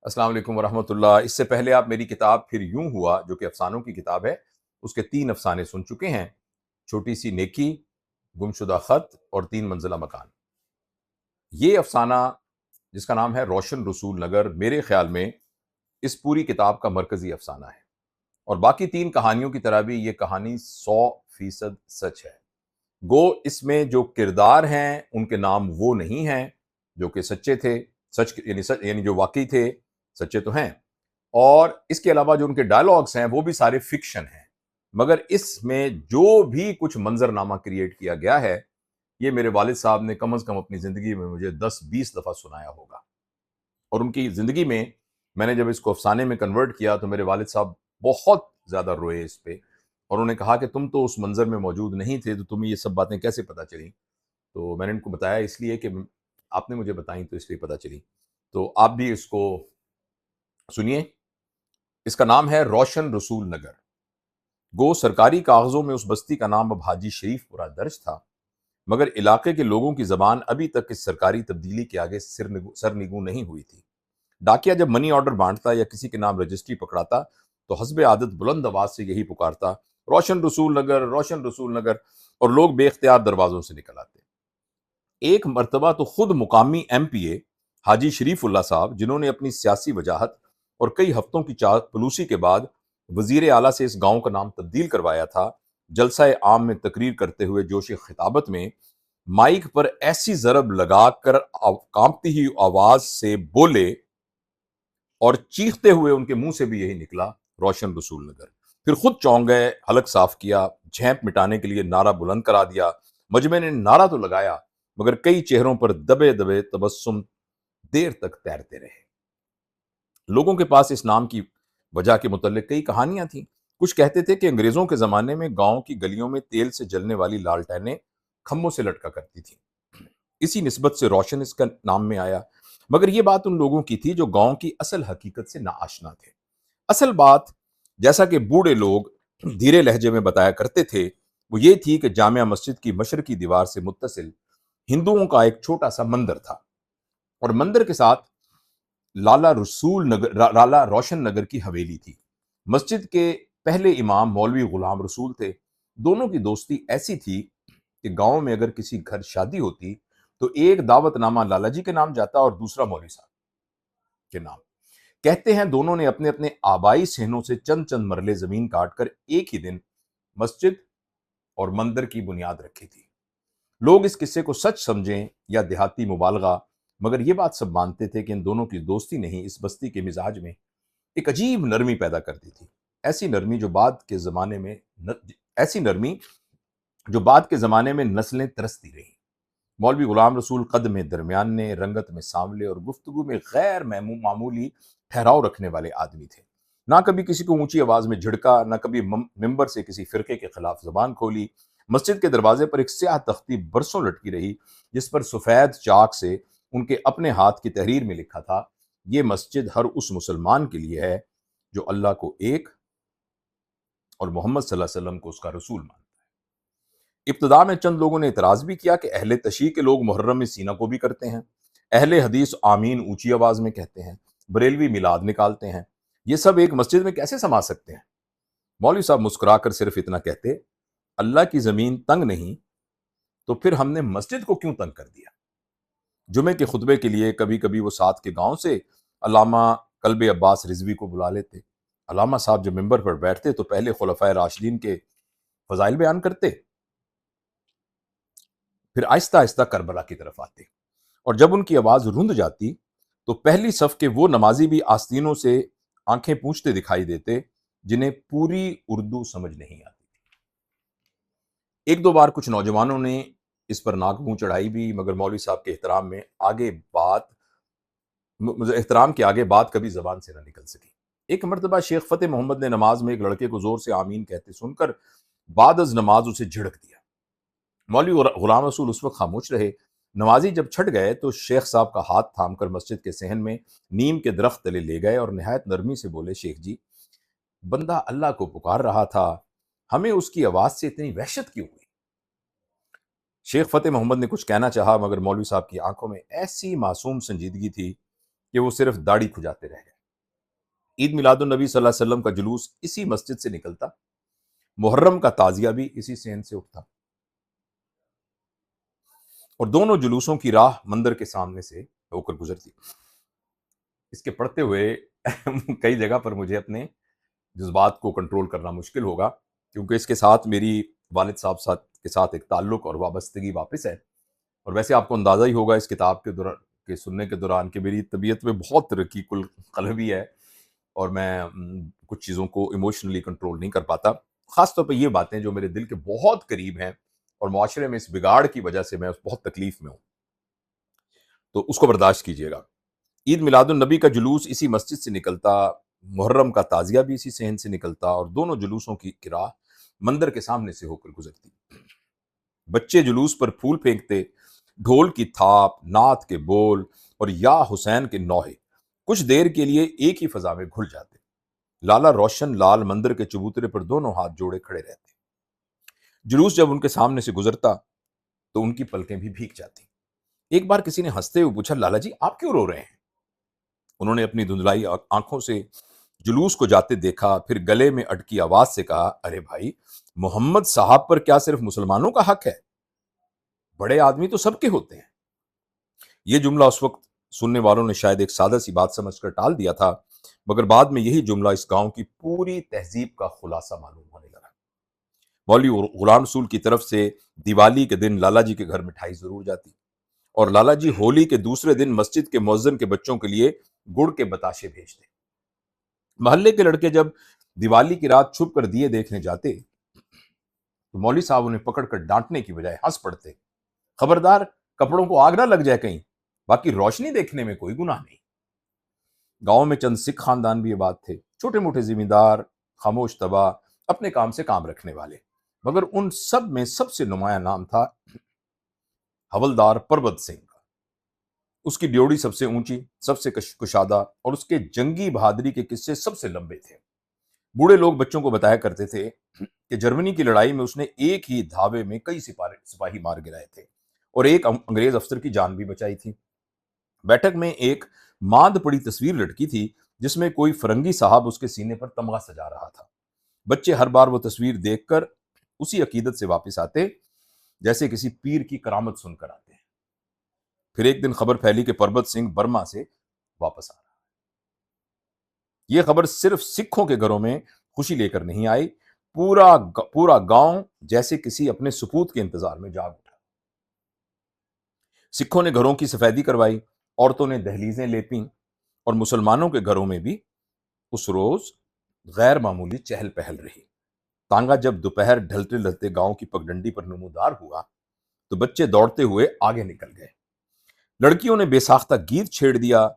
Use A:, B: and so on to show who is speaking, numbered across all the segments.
A: السلام علیکم ورحمۃ اللہ۔ اس سے پہلے آپ میری کتاب پھر یوں ہوا جو کہ افسانوں کی کتاب ہے، اس کے 3 افسانے سن چکے ہیں: چھوٹی سی نیکی، گمشدہ خط اور 3 منزلہ مکان۔ یہ افسانہ جس کا نام ہے روشن رسول نگر، میرے خیال میں اس پوری کتاب کا مرکزی افسانہ ہے، اور باقی 3 کہانیوں کی طرح بھی یہ کہانی 100% سچ ہے۔ گو اس میں جو کردار ہیں ان کے نام وہ نہیں ہیں جو کہ سچے تھے، یعنی جو واقعی تھے، سچے تو ہیں، اور اس کے علاوہ جو ان کے ڈائلاگس ہیں وہ بھی سارے فکشن ہیں، مگر اس میں جو بھی کچھ منظر نامہ کریٹ کیا گیا ہے یہ میرے والد صاحب نے کم از کم اپنی زندگی میں مجھے 10-20 دفعہ سنایا ہوگا، اور ان کی زندگی میں نے جب اس کو افسانے میں کنورٹ کیا تو میرے والد صاحب بہت زیادہ روئے اس پہ، اور انہوں نے کہا کہ تم تو اس منظر میں موجود نہیں تھے تو تمہیں یہ سب باتیں کیسے پتہ چلیں؟ تو میں نے ان کو بتایا اس لیے کہ آپ نے مجھے بتائیں تو اس لیے پتہ چلی۔ تو آپ بھی اس کو سنیے۔ اس کا نام ہے روشن رسول نگر۔ گو سرکاری کاغذوں میں اس بستی کا نام اب حاجی شریف پورا درج تھا، مگر علاقے کے لوگوں کی زبان ابھی تک اس سرکاری تبدیلی کے آگے سرنگو نہیں ہوئی تھی۔ ڈاکیا جب منی آرڈر بانٹتا یا کسی کے نام رجسٹری پکڑاتا تو حسب عادت بلند آواز سے یہی پکارتا: روشن رسول نگر، روشن رسول نگر، اور لوگ بے اختیار دروازوں سے نکل آتے۔ ایک مرتبہ تو خود مقامی MP حاجی شریف اللہ صاحب، جنہوں نے اپنی سیاسی وجاہت اور کئی ہفتوں کی چاپلوسی کے بعد وزیر اعلیٰ سے اس گاؤں کا نام تبدیل کروایا تھا، جلسہ عام میں تقریر کرتے ہوئے جوش خطابت میں مائک پر ایسی ضرب لگا کر کانپتی ہوئی آواز سے بولے، اور چیختے ہوئے ان کے منہ سے بھی یہی نکلا: روشن رسول نگر۔ پھر خود چونک گئے، حلق صاف کیا، جھینپ مٹانے کے لیے نعرہ بلند کرا دیا۔ مجمع نے نعرہ تو لگایا مگر کئی چہروں پر دبے دبے تبسم دیر تک تیرتے رہے۔ لوگوں کے پاس اس نام کی وجہ کے متعلق کئی کہانیاں تھیں۔ کچھ کہتے تھے کہ انگریزوں کے زمانے میں گاؤں کی گلیوں میں تیل سے جلنے والی لالٹینیں کھمبوں سے لٹکا کرتی تھیں، اسی نسبت سے روشن اس کا نام میں آیا، مگر یہ بات ان لوگوں کی تھی جو گاؤں کی اصل حقیقت سے ناآشنا تھے۔ اصل بات، جیسا کہ بوڑھے لوگ دھیرے لہجے میں بتایا کرتے تھے، وہ یہ تھی کہ جامع مسجد کی مشرقی دیوار سے متصل ہندوؤں کا ایک چھوٹا سا مندر تھا، اور مندر کے ساتھ لالا روشن نگر کی حویلی تھی۔ مسجد کے پہلے امام مولوی غلام رسول تھے۔ دونوں کی دوستی ایسی تھی کہ گاؤں میں اگر کسی گھر شادی ہوتی تو ایک دعوت نامہ لالا جی کے نام جاتا اور دوسرا مولوی صاحب کے نام۔ کہتے ہیں دونوں نے اپنے اپنے آبائی صحنوں سے چند چند مرلے زمین کاٹ کر ایک ہی دن مسجد اور مندر کی بنیاد رکھی تھی۔ لوگ اس قصے کو سچ سمجھیں یا دیہاتی مبالغہ، مگر یہ بات سب مانتے تھے کہ ان دونوں کی دوستی نے ہی اس بستی کے مزاج میں ایک عجیب نرمی پیدا کر دی تھی، ایسی نرمی جو بعد کے زمانے میں نسلیں ترستی رہیں۔ مولوی غلام رسول قد میں درمیانے، رنگت میں سانولے اور گفتگو میں غیر معمولی ٹھہراؤ رکھنے والے آدمی تھے۔ نہ کبھی کسی کو اونچی آواز میں جھڑکا، نہ کبھی ممبر سے کسی فرقے کے خلاف زبان کھولی۔ مسجد کے دروازے پر ایک سیاہ تختی برسوں لٹکی رہی، جس پر سفید چاک سے ان کے اپنے ہاتھ کی تحریر میں لکھا تھا: یہ مسجد ہر اس مسلمان کے لیے ہے جو اللہ کو ایک اور محمد صلی اللہ علیہ وسلم کو اس کا رسول مانتا ہے۔ ابتدا میں چند لوگوں نے اعتراض بھی کیا کہ اہل تشیع کے لوگ محرم میں سینہ کو بھی کرتے ہیں، اہل حدیث آمین اونچی آواز میں کہتے ہیں، بریلوی میلاد نکالتے ہیں، یہ سب ایک مسجد میں کیسے سما سکتے ہیں؟ مولوی صاحب مسکرا کر صرف اتنا کہتے: اللہ کی زمین تنگ نہیں تو پھر ہم نے مسجد کو کیوں تنگ کر دیا؟ جمعے کے خطبے کے لیے کبھی کبھی وہ ساتھ کے گاؤں سے علامہ کلب عباس رضوی کو بلا لیتے۔ علامہ صاحب جب ممبر پر بیٹھتے تو پہلے خلفائے راشدین کے فضائل بیان کرتے، پھر آہستہ آہستہ کربلا کی طرف آتے، اور جب ان کی آواز رند جاتی تو پہلی صف کے وہ نمازی بھی آستینوں سے آنکھیں پوچھتے دکھائی دیتے جنہیں پوری اردو سمجھ نہیں آتی۔ ایک دو بار کچھ نوجوانوں نے اس پر ناک منہ چڑھائی بھی، مگر مولوی صاحب کے احترام کے آگے بات کبھی زبان سے نہ نکل سکی۔ ایک مرتبہ شیخ فتح محمد نے نماز میں ایک لڑکے کو زور سے آمین کہتے سن کر بعد از نماز اسے جھڑک دیا۔ مولوی غلام رسول اس وقت خاموش رہے۔ نمازی جب چھٹ گئے تو شیخ صاحب کا ہاتھ تھام کر مسجد کے صحن میں نیم کے درخت تلے لے گئے اور نہایت نرمی سے بولے: شیخ جی، بندہ اللہ کو پکار رہا تھا، ہمیں اس کی آواز سے اتنی وحشت کیوں ہوئی؟ شیخ فتح محمد نے کچھ کہنا چاہا، مگر مولوی صاحب کی آنکھوں میں ایسی معصوم سنجیدگی تھی کہ وہ صرف داڑھی کھجاتے رہ گئے۔ عید میلاد النبی صلی اللہ علیہ وسلم کا جلوس اسی مسجد سے نکلتا، محرم کا تعزیہ بھی اسی صحن سے اٹھتا، اور دونوں جلوسوں کی راہ مندر کے سامنے سے ہو کر گزرتی۔ اس کے پڑھتے ہوئے کئی جگہ پر مجھے اپنے جذبات کو کنٹرول کرنا مشکل ہوگا، کیونکہ اس کے ساتھ میری والد صاحب کے ساتھ ایک تعلق اور وابستگی واپس ہے۔ اور ویسے آپ کو اندازہ ہی ہوگا اس کتاب کے سننے کے دوران کہ میری طبیعت میں بہت رقیق القلبی ہے، اور میں کچھ چیزوں کو ایموشنلی کنٹرول نہیں کر پاتا، خاص طور پہ یہ باتیں جو میرے دل کے بہت قریب ہیں اور معاشرے میں اس بگاڑ کی وجہ سے میں بہت تکلیف میں ہوں، تو اس کو برداشت کیجیے گا۔ عید میلاد النبی کا جلوس اسی مسجد سے نکلتا، محرم کا تعزیہ بھی اسی صحن سے نکلتا، اور دونوں جلوسوں کی راہ مندر کے سامنے سے ہو کر گزرتی۔ بچے جلوس پر پھول پھینکتے، ڈھول کی تھاپ، نعت کے بول اور یا حسین کے نوحے کچھ دیر کے لیے ایک ہی فضا میں گھل جاتے۔ لالا روشن لال مندر کے چبوترے پر دونوں ہاتھ جوڑے کھڑے رہتے۔ جلوس جب ان کے سامنے سے گزرتا تو ان کی پلکیں بھی بھیگ جاتی۔ ایک بار کسی نے ہنستے ہوئے پوچھا، لالا جی آپ کیوں رو رہے ہیں؟ انہوں نے اپنی دھندلائی آنکھوں سے جلوس کو جاتے دیکھا، پھر گلے میں اٹکی آواز سے کہا، ارے بھائی، محمد صاحب پر کیا صرف مسلمانوں کا حق ہے؟ بڑے آدمی تو سب کے ہوتے ہیں۔ یہ جملہ اس وقت سننے والوں نے شاید ایک سادہ سی بات سمجھ کر ٹال دیا تھا، مگر بعد میں یہی جملہ اس گاؤں کی پوری تہذیب کا خلاصہ معلوم ہونے لگا۔ مولوی غلام رسول کی طرف سے دیوالی کے دن لالا جی کے گھر مٹھائی ضرور جاتی، اور لالا جی ہولی کے دوسرے دن مسجد کے مؤذن کے بچوں کے لیے گڑ کے بتاشے بھیجتے۔ محلے کے لڑکے جب دیوالی کی رات چھپ کر دیے دیکھنے جاتے تو مولوی صاحب انہیں پکڑ کر ڈانٹنے کی بجائے ہنس پڑتے، خبردار کپڑوں کو آگ نہ لگ جائے کہیں، باقی روشنی دیکھنے میں کوئی گناہ نہیں۔ گاؤں میں چند سکھ خاندان بھی یہ بات تھے، چھوٹے موٹے زمیندار، خاموش طبع، اپنے کام سے کام رکھنے والے، مگر ان سب میں سب سے نمایاں نام تھا حولدار پربت سنگھ کا۔ اس کی ڈیوڑی سب سے اونچی، سب سے کشادہ، اور اس کے جنگی بہادری کے قصے سب سے لمبے تھے۔ بوڑھے لوگ بچوں کو بتایا کرتے تھے کہ جرمنی کی لڑائی میں اس نے ایک ہی دھاوے میں کئی سپاہی مار گرائے تھے اور ایک انگریز افسر کی جان بھی بچائی تھی۔ بیٹھک میں ایک ماند پڑی تصویر لٹکی تھی جس میں کوئی فرنگی صاحب اس کے سینے پر تمغہ سجا رہا تھا۔ بچے ہر بار وہ تصویر دیکھ کر اسی عقیدت سے واپس آتے جیسے کسی پیر کی کرامت سن کر آتے ہیں۔ پھر ایک دن خبر پھیلی کہ پربت سنگھ برما سے واپس آ رہا ہے۔ یہ خبر صرف سکھوں کے گھروں میں خوشی لے کر نہیں آئی، پورا گاؤں جیسے کسی اپنے سپوت کے انتظار میں جاگ اٹھا۔ سکھوں نے گھروں کی سفیدی کروائی، عورتوں نے دہلیزیں لیپیں، اور مسلمانوں کے گھروں میں بھی اس روز غیر معمولی چہل پہل رہی۔ تانگا جب دوپہر ڈھلتے ڈھلتے گاؤں کی پگڈنڈی پر نمودار ہوا تو بچے دوڑتے ہوئے آگے نکل گئے۔ لڑکیوں نے بے ساختہ گیت چھیڑ دیا۔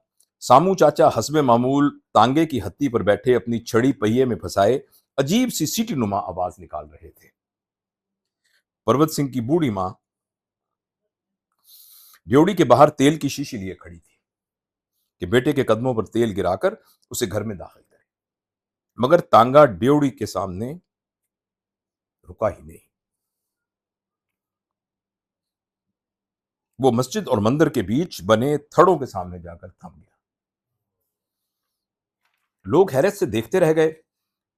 A: سامو چاچا حسب معمول تانگے کی ہتھی پر بیٹھے اپنی چھڑی پہیے میں پھنسائے عجیب سی سیٹی نما آواز نکال رہے تھے۔ پربت سنگھ کی بوڑھی ماں ڈیوڑی کے باہر تیل کی شیشی لیے کھڑی تھی کہ بیٹے کے قدموں پر تیل گرا کر اسے گھر میں داخل کرے، مگر تانگا ڈیوڑی کے سامنے رکا ہی نہیں۔ وہ مسجد اور مندر کے بیچ بنے تھڑوں کے سامنے جا کر تھم گیا۔ لوگ حیرت سے دیکھتے رہ گئے۔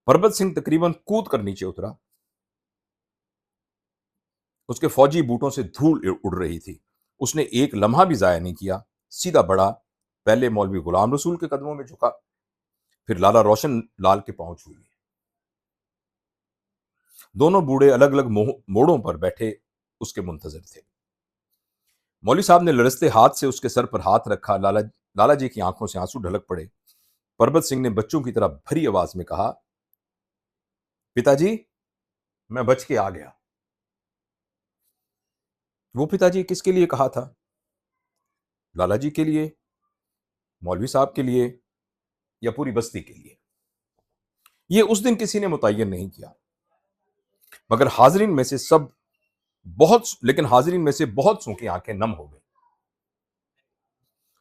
A: پربت سنگھ تقریباً کود کر نیچے اترا۔ اس کے فوجی بوٹوں سے دھول اڑ رہی تھی۔ اس نے ایک لمحہ بھی ضائع نہیں کیا، سیدھا بڑھا، پہلے مولوی غلام رسول کے قدموں میں جھکا، پھر لالا روشن لال کے پاؤں چھو لیے۔ دونوں بوڑھے الگ الگ موڑوں پر بیٹھے اس کے منتظر تھے۔ مولوی صاحب نے لرزتے ہاتھ سے اس کے سر پر ہاتھ رکھا۔ لالا جی کی آنکھوں سے آنسو ڈھلک پڑے۔ پربت سنگھ نے بچوں کی طرح بھری آواز میں کہا، پتا جی میں بچ کے آ گیا۔ وہ پتا جی کس کے لیے کہا تھا؟ لالا جی کے لیے، مولوی صاحب کے لیے، یا پوری بستی کے لیے؟ یہ اس دن کسی نے متعین نہیں کیا، مگر حاضرین میں سے بہت سو کی آنکھیں نم ہو گئی۔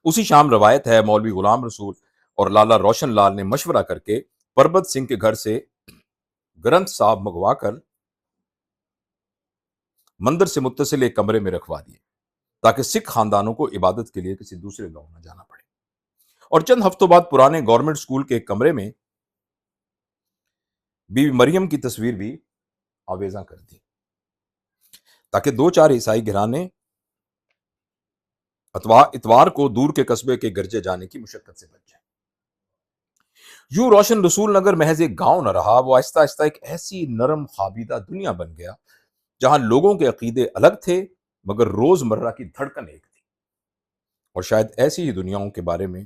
A: اسی شام روایت ہے مولوی غلام رسول اور لالا روشن لال نے مشورہ کر کے پربت سنگھ کے گھر سے گرنتھ صاحب منگوا کر مندر سے متصل ایک کمرے میں رکھوا دیے تاکہ سکھ خاندانوں کو عبادت کے لیے کسی دوسرے گاؤں نہ جانا پڑے۔ اور چند ہفتوں بعد پرانے گورنمنٹ اسکول کے ایک کمرے میں بی بی مریم کی تصویر بھی آویزاں کر دی تاکہ دو چار عیسائی گھرانے اتوار کو دور کے قصبے کے گرجے جانے کی مشقت سے بچ جائیں۔ یوں روشن رسول نگر محض ایک گاؤں نہ رہا، وہ آہستہ آہستہ ایک ایسی نرم خوابیدہ دنیا بن گیا جہاں لوگوں کے عقیدے الگ تھے مگر روز مرہ کی دھڑکن ایک تھی۔ اور شاید ایسی ہی دنیاؤں کے بارے میں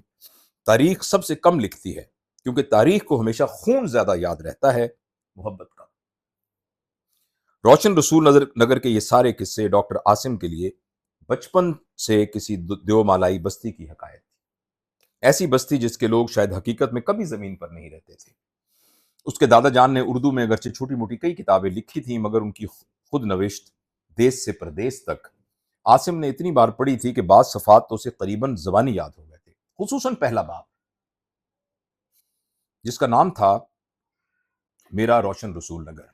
A: تاریخ سب سے کم لکھتی ہے، کیونکہ تاریخ کو ہمیشہ خون زیادہ یاد رہتا ہے، محبت کا۔ روشن رسول نگر کے یہ سارے قصے ڈاکٹر عاصم کے لیے بچپن سے کسی دیو مالائی بستی کی حکایت تھی، ایسی بستی جس کے لوگ شاید حقیقت میں کبھی زمین پر نہیں رہتے تھے۔ اس کے دادا جان نے اردو میں اگرچہ چھوٹی موٹی کئی کتابیں لکھی تھیں، مگر ان کی خود نوشت دیس سے پردیس تک عاصم نے اتنی بار پڑھی تھی کہ بعض صفحات تو اسے قریباً زبانی یاد ہو گئے تھے، خصوصاً پہلا باب جس کا نام تھا میرا روشن رسول نگر،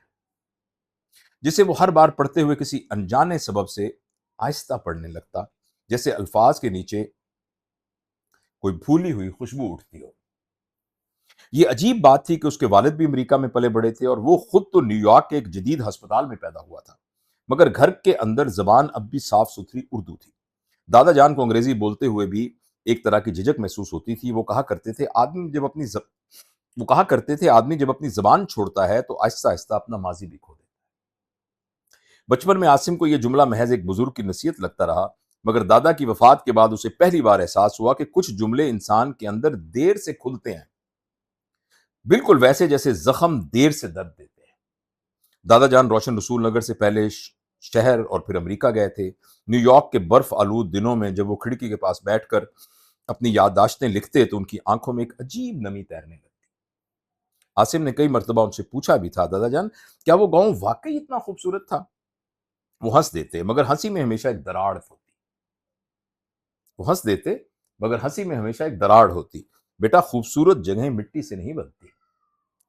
A: جسے وہ ہر بار پڑھتے ہوئے کسی انجانے سبب سے آہستہ پڑھنے لگتا، جیسے الفاظ کے نیچے کوئی بھولی ہوئی خوشبو اٹھتی ہو۔ یہ عجیب بات تھی کہ اس کے والد بھی امریکہ میں پلے بڑے تھے اور وہ خود تو نیو یارک کے ایک جدید ہسپتال میں پیدا ہوا تھا، مگر گھر کے اندر زبان اب بھی صاف ستھری اردو تھی۔ دادا جان کو انگریزی بولتے ہوئے بھی ایک طرح کی جھجک محسوس ہوتی تھی۔ وہ کہا کرتے تھے آدمی جب اپنی زبان چھوڑتا ہے تو آہستہ آہستہ اپنا ماضی بھی کھو دیتا ہے۔ بچپن میں عاصم کو یہ جملہ محض ایک بزرگ کی نصیحت لگتا رہا، مگر دادا کی وفات کے بعد اسے پہلی بار احساس ہوا کہ کچھ جملے انسان کے اندر دیر سے کھلتے ہیں، بالکل ویسے جیسے زخم دیر سے درد دیتے ہیں۔ دادا جان روشن رسول نگر سے پہلے شہر اور پھر امریکہ گئے تھے۔ نیو یارک کے برف آلود دنوں میں جب وہ کھڑکی کے پاس بیٹھ کر اپنی یادداشتیں لکھتے تو ان کی آنکھوں میں ایک عجیب نمی تیرنے لگتی۔ عاصم نے کئی مرتبہ ان سے پوچھا بھی تھا، دادا جان کیا وہ گاؤں واقعی اتنا خوبصورت تھا؟ وہ ہنس دیتے، مگر ہنسی میں ہمیشہ ایک دراڑ ہوتی۔ بیٹا خوبصورت جگہیں مٹی سے نہیں بنتی،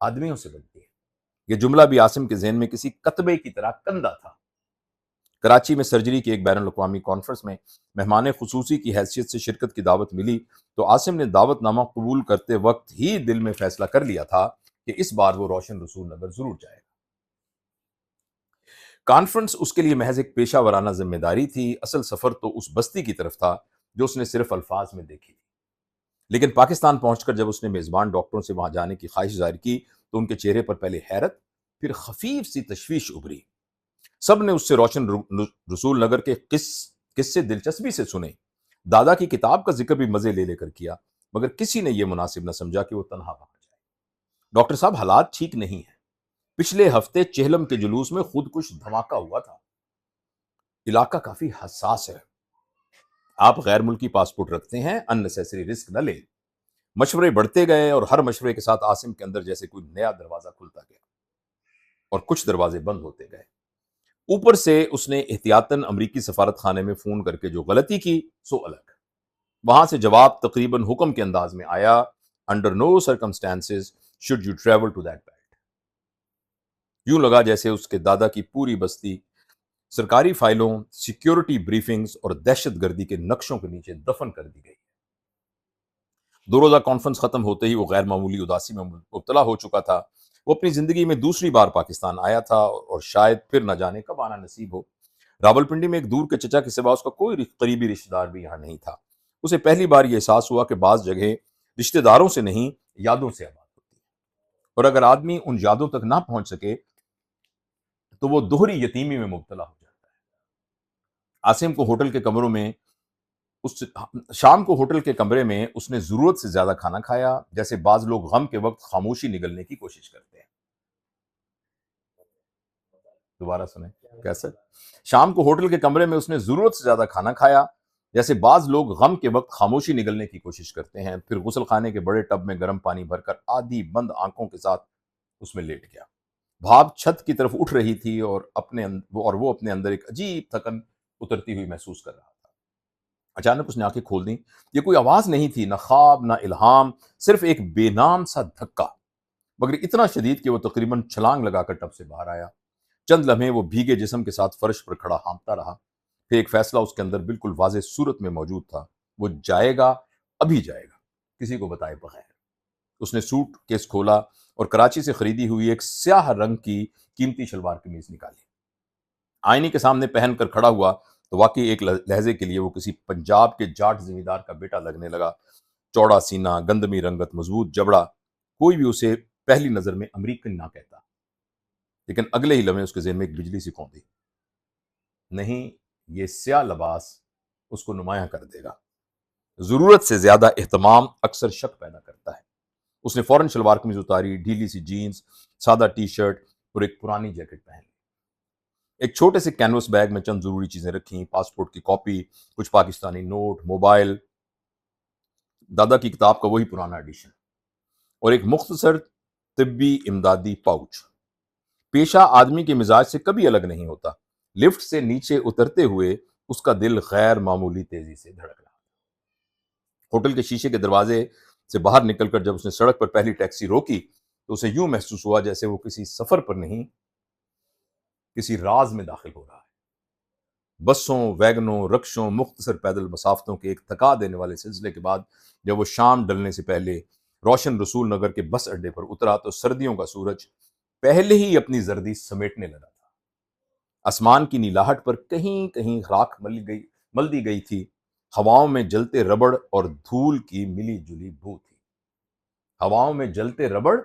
A: آدمیوں سے بنتی ہے۔ یہ جملہ بھی عاصم کے ذہن میں کسی کتبے کی طرح کندہ تھا۔ کراچی میں سرجری کی ایک بین الاقوامی کانفرنس میں مہمان خصوصی کی حیثیت سے شرکت کی دعوت ملی تو عاصم نے دعوت نامہ قبول کرتے وقت ہی دل میں فیصلہ کر لیا تھا کہ اس بار وہ روشن رسول نگر ضرور جائے گا۔ کانفرنس اس کے لیے محض ایک پیشہ ورانہ ذمہ داری تھی، اصل سفر تو اس بستی کی طرف تھا جو اس نے صرف الفاظ میں دیکھی تھی۔ لیکن پاکستان پہنچ کر جب اس نے میزبان ڈاکٹروں سے وہاں جانے کی خواہش ظاہر کی تو ان کے چہرے پر پہلے حیرت پھر خفیف سی تشویش ابھری۔ سب نے اس سے روشن رسول نگر کے قصے دلچسپی سے سنے، دادا کی کتاب کا ذکر بھی مزے لے کر کیا، مگر کسی نے یہ مناسب نہ سمجھا کہ وہ تنہا وہاں جائے۔ ڈاکٹر صاحب حالات ٹھیک نہیں ہیں، پچھلے ہفتے چہلم کے جلوس میں خودکش دھماکہ ہوا تھا، علاقہ کافی حساس ہے، آپ غیر ملکی پاسپورٹ رکھتے ہیں، ان نیسیسری رسک نہ لیں۔ مشورے بڑھتے گئے اور ہر مشورے کے ساتھ عاصم کے اندر جیسے کوئی نیا دروازہ کھلتا گیا اور کچھ دروازے بند ہوتے گئے۔ اوپر سے اس نے احتیاطاً امریکی سفارت خانے میں فون کر کے جو غلطی کی سو الگ، وہاں سے جواب تقریباً حکم کے انداز میں آیا، under no circumstances should you travel to that belt. یوں لگا جیسے اس کے دادا کی پوری بستی سرکاری فائلوں، سیکیورٹی بریفنگز اور دہشت گردی کے نقشوں کے نیچے دفن کر دی گئی۔ دو روزہ کانفرنس ختم ہوتے ہی وہ غیر معمولی اداسی میں مبتلا ہو چکا تھا۔ وہ اپنی زندگی میں دوسری بار پاکستان آیا تھا اور شاید پھر نہ جانے کب آنا نصیب ہو۔ راولپنڈی میں ایک دور کے چچا کے سوا اس کا کوئی قریبی رشتہ دار بھی یہاں نہیں تھا۔ اسے پہلی بار یہ احساس ہوا کہ بعض جگہیں رشتہ داروں سے نہیں، یادوں سے آباد ہوتی ہیں، اور اگر آدمی ان یادوں تک نہ پہنچ سکے تو وہ دوہری یتیمی میں مبتلا ہو جاتا ہے۔ عاصم کو شام کو ہوٹل کے کمرے میں اس نے ضرورت سے زیادہ کھانا کھایا، جیسے بعض لوگ غم کے وقت خاموشی نگلنے کی کوشش کرتے ہیں۔ دوبارہ سنیں کیسے؟ شام کو ہوٹل کے کمرے میں اس نے ضرورت سے زیادہ کھانا کھایا، جیسے بعض لوگ غم کے وقت خاموشی نگلنے کی کوشش کرتے ہیں۔ پھر غسل خانے کے بڑے ٹب میں گرم پانی بھر کر آدھی بند آنکھوں کے ساتھ اس میں لیٹ گیا۔ بھاپ چھت کی طرف اٹھ رہی تھی اور وہ اپنے اندر ایک عجیب تھکن اترتی ہوئی محسوس کر رہا تھا۔ اچانک اس نے آنکھیں کھول دیں۔ یہ کوئی آواز نہیں تھی، نہ خواب نہ الہام، صرف ایک بے نام سا دھکا، مگر اتنا شدید کہ وہ تقریباً چھلانگ لگا کر ٹب سے باہر آیا۔ چند لمحے وہ بھیگے جسم کے ساتھ فرش پر کھڑا ہانپتا رہا، پھر ایک فیصلہ اس کے اندر بالکل واضح صورت میں موجود تھا، وہ جائے گا، ابھی جائے گا، کسی کو بتائے بغیر۔ اس نے سوٹ کیس کھولا اور کراچی سے خریدی ہوئی ایک سیاہ رنگ کی قیمتی شلوار قمیض نکالی، آئینے کے سامنے پہن کر کھڑا ہوا تو واقعی ایک لہجے کے لیے وہ کسی پنجاب کے جاٹ زمیندار کا بیٹا لگنے لگا۔ چوڑا سینہ، گندمی رنگت، مضبوط جبڑا، کوئی بھی اسے پہلی نظر میں امریکن نہ کہتا، لیکن اگلے ہی لمحے اس کے ذہن میں ایک بجلی سی کھونکی، نہیں، یہ سیاہ لباس اس کو نمایاں کر دے گا۔ ضرورت سے زیادہ اہتمام اکثر شک پیدا کرتا ہے۔ اس نے فوراً شلوار قمیض اتاری، ڈھیلی سی جینز، سادہ ٹی شرٹ اور ایک پرانی جیکٹ پہن لی۔ ایک چھوٹے سے کینوس بیگ میں چند ضروری چیزیں رکھیں، پاسپورٹ کی کاپی، کچھ پاکستانی نوٹ، موبائل، دادا کی کتاب کا وہی پرانا ایڈیشن، اور ایک مختصر طبی امدادی پاؤچ۔ پیشہ آدمی کے مزاج سے کبھی الگ نہیں ہوتا۔ لفٹ سے نیچے اترتے ہوئے اس کا دل غیر معمولی تیزی سے دھڑک رہا۔ ہوٹل کے شیشے کے دروازے سے باہر نکل کر جب اس نے سڑک پر پہلی ٹیکسی روکی تو اسے یوں محسوس ہوا جیسے وہ کسی سفر پر نہیں، کسی راز میں داخل ہو رہا ہے۔ بسوں، ویگنوں، رکشوں، مختصر پیدل مسافتوں کے ایک تھکا دینے والے سلسلے کے بعد جب وہ شام ڈلنے سے پہلے روشن رسول نگر کے بس اڈے پر اترا تو سردیوں کا سورج پہلے ہی اپنی زردی سمیٹنے لگا تھا۔ آسمان کی نیلاہٹ پر کہیں کہیں راکھ مل دی گئی تھی، ہواؤں میں جلتے ربڑ اور دھول کی ملی جلی بو تھی۔ ہواؤں میں جلتے ربڑ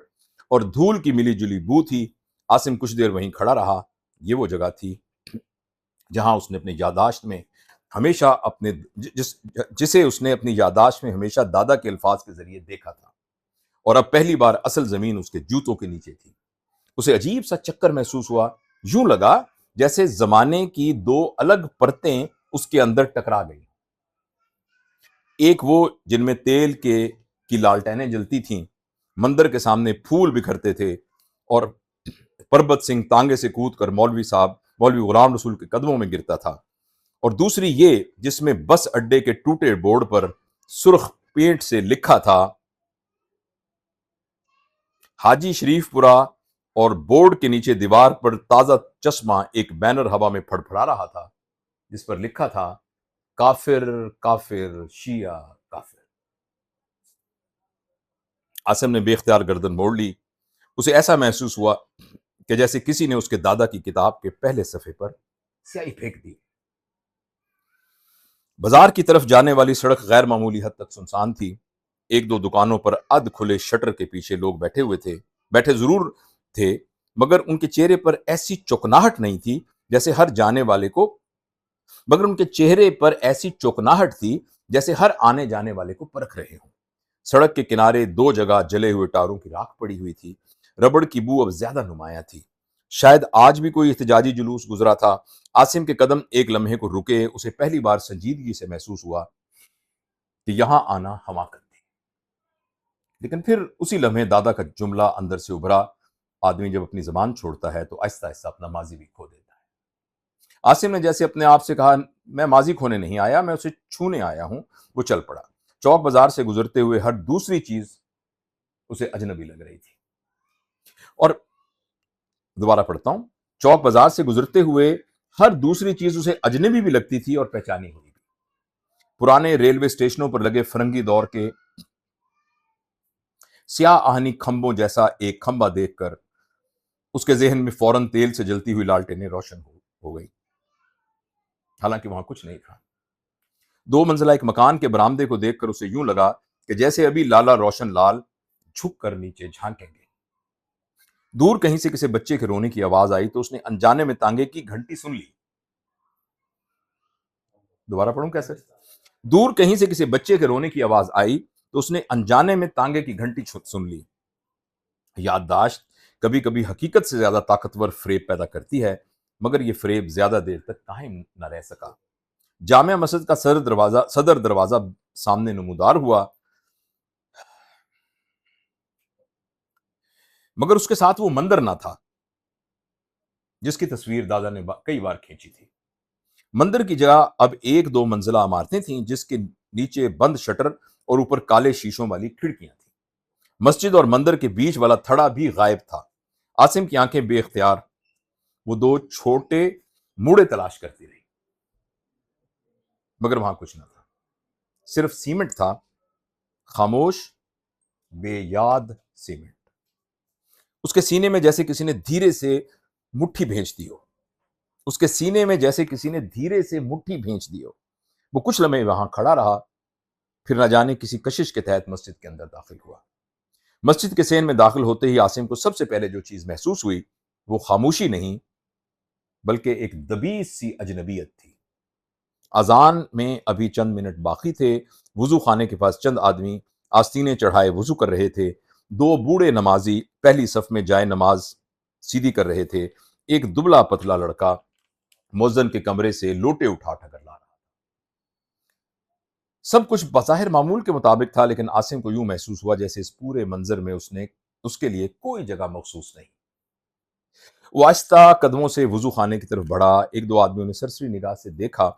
A: اور دھول کی ملی جلی بو تھی۔ عاصم کچھ دیر وہیں کھڑا رہا۔ یہ وہ جگہ تھی جہاں اس نے اپنی یادداشت میں ہمیشہ جسے اس نے اپنی یادداشت میں ہمیشہ دادا کے الفاظ کے ذریعے دیکھا تھا، اور اب پہلی بار اصل زمین اس کے جوتوں کے نیچے تھی۔ اسے عجیب سا چکر محسوس ہوا، یوں لگا جیسے زمانے کی دو الگ پرتیں اس کے اندر ٹکرا گئی، ایک وہ جن میں تیل کی لالٹینیں جلتی تھیں، مندر کے سامنے پھول بکھرتے تھے اور پربت سنگھ تانگے سے کود کر مولوی غلام رسول کے قدموں میں گرتا تھا، اور دوسری یہ جس میں بس اڈے کے ٹوٹے بورڈ پر سرخ پینٹ سے لکھا تھا حاجی شریف پورہ، اور بورڈ کے نیچے دیوار پر تازہ چشمہ ایک بینر ہوا میں پھڑ پھڑا رہا تھا جس پر لکھا تھا کافر کافر شیعہ کافر۔ عاصم نے بے اختیار گردن موڑ لی۔ اسے ایسا محسوس ہوا کہ جیسے کسی نے اس کے دادا کی کتاب کے پہلے صفحے پر سیاہی پھینک دی۔ بازار کی طرف جانے والی سڑک غیر معمولی حد تک سنسان تھی۔ ایک دو دکانوں پر ادھ کھلے شٹر کے پیچھے لوگ بیٹھے ضرور تھے، مگر ان کے چہرے پر ایسی چکناہٹ نہیں تھی جیسے ہر آنے جانے والے کو پرکھ رہے ہوں۔ سڑک کے کنارے دو جگہ جلے ہوئے ٹاروں کی راکھ پڑی ہوئی تھی۔ ربڑ کی بو اب زیادہ نمایاں تھی، شاید آج بھی کوئی احتجاجی جلوس گزرا تھا۔ عاصم کے قدم ایک لمحے کو رکے۔ اسے پہلی بار سنجیدگی سے محسوس ہوا کہ یہاں آنا حماقت تھی، لیکن پھر اسی لمحے دادا کا جملہ اندر سے ابھرا، آدمی جب اپنی زبان چھوڑتا ہے تو آہستہ آہستہ اپنا ماضی بھی کھو دیتا ہے۔ عاصم نے جیسے اپنے آپ سے کہا، میں ماضی کھونے نہیں آیا، میں اسے چھونے آیا ہوں۔ وہ چل پڑا۔ چوک بازار سے گزرتے ہوئے ہر دوسری چیز اسے اجنبی لگ رہی تھی، اور دوبارہ پڑھتا ہوں، چوک بازار سے گزرتے ہوئے ہر دوسری چیز اسے اجنبی بھی لگتی تھی اور پہچانی ہوئی بھی۔ پرانے ریلوے اسٹیشنوں پر لگے فرنگی دور کے سیاہ آہنی کھمبوں جیسا ایک کھمبا دیکھ کر اس کے ذہن میں فوراً تیل سے جلتی ہوئی لالٹینیں روشن ہو گئی، حالانکہ وہاں کچھ نہیں تھا۔ دو منزلہ ایک مکان کے برآمدے کو دیکھ کر اسے یوں لگا کہ جیسے ابھی لالا روشن لال جھک کر نیچے جھانکیں گے۔ دور کہیں سے کسی بچے کے رونے کی آواز آئی تو اس نے انجانے میں تانگے کی گھنٹی سن لی۔ دوبارہ پڑھوں کیسے؟ دور کہیں سے کسی بچے کے رونے کی آواز آئی تو اس نے انجانے میں تانگے کی گھنٹی سن لی۔ یادداشت کبھی کبھی حقیقت سے زیادہ طاقتور فریب پیدا کرتی ہے، مگر یہ فریب زیادہ دیر تک قائم نہ رہ سکا۔ جامع مسجد کا صدر دروازہ سامنے نمودار ہوا، مگر اس کے ساتھ وہ مندر نہ تھا جس کی تصویر دادا نے کئی بار کھینچی تھی۔ مندر کی جگہ اب ایک دو منزلہ عمارتیں تھیں جس کے نیچے بند شٹر اور اوپر کالے شیشوں والی کھڑکیاں تھیں۔ مسجد اور مندر کے بیچ والا تھڑا بھی غائب تھا۔ عاصم کی آنکھیں بے اختیار وہ دو چھوٹے موڑے تلاش کرتی رہی، مگر وہاں کچھ نہ تھا، صرف سیمنٹ تھا خاموش بے یاد سیمنٹ. اس کے سینے میں جیسے کسی نے دھیرے سے مٹھی بھینچ دی ہو. اس کے سینے میں جیسے کسی نے دھیرے سے مٹھی بھینچ دی ہو. وہ کچھ لمحے وہاں کھڑا رہا، پھر نہ جانے کسی کشش کے تحت مسجد کے اندر داخل ہوا. مسجد کے سین میں داخل ہوتے ہی عاصم کو سب سے پہلے جو چیز محسوس ہوئی وہ خاموشی نہیں بلکہ ایک دبیز سی اجنبیت تھی. اذان میں ابھی چند منٹ باقی تھے. وضو خانے کے پاس چند آدمی آستینے چڑھائے وضو کر رہے تھے. 2 بوڑھے نمازی پہلی صف میں جائے نماز سیدھی کر رہے تھے. ایک دبلا پتلا لڑکا مؤذن کے کمرے سے لوٹے اٹھا ٹھگر لا رہا. سب کچھ بظاہر معمول کے مطابق تھا، لیکن عاصم کو یوں محسوس ہوا جیسے اس پورے منظر میں اس کے لیے کوئی جگہ مخصوص نہیں. وہ آہستہ قدموں سے وضو خانے کی طرف بڑھا. 1-2 آدمیوں نے سرسری نگاہ سے دیکھا،